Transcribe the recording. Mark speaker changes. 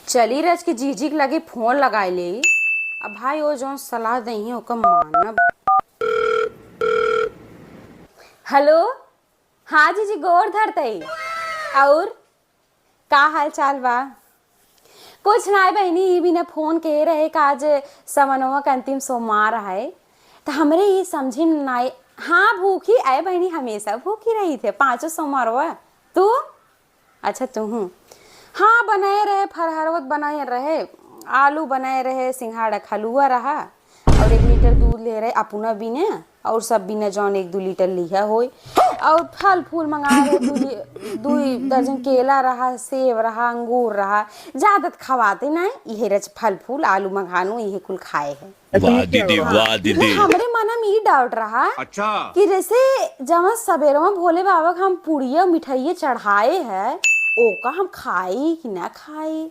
Speaker 1: चली रज के जीजी के लगे फोन लगाए ले। अब भाई वो जो सलाह दही ओकर मानब। हेलो, हाँ जीजी गोर धरते। और का हाल चाल बा? कुछ ना बहनी, ये भी ने फोन कह रहे कि आज समनवा का अंतिम सोमवार है, तो हमरे ये समझी ना। हाँ भूखी आए बहनी, हमेशा भूखी रही थे 5 सोमवार। तू अच्छा तू हूँ। हाँ बनाए रहे, फरहरवत बनाए रहे, आलू बनाए रहे, सिंघाड़ा खलुआ रहा, और 1 लीटर दूध ले रहे अपना बिने, और सब बिने जौन 1-2 लीटर लिया हो। और फल फूल मंगा रहे, 2 दर्जन केला रहा, सेब रहा, अंगूर रहा। ज्यादा खवाते ना, यही रच फल फूल आलू मंगानू, यही कुल खाए है।
Speaker 2: वाह दीदी, वाह दीदी।
Speaker 1: हमरे मन में ये डाउट रहा
Speaker 2: अच्छा
Speaker 1: कि जैसे जब सवेरे में भोले बाबा का हम पुड़िया मिठाइया चढ़ाए है, ओका हम खाए कि ना खाए।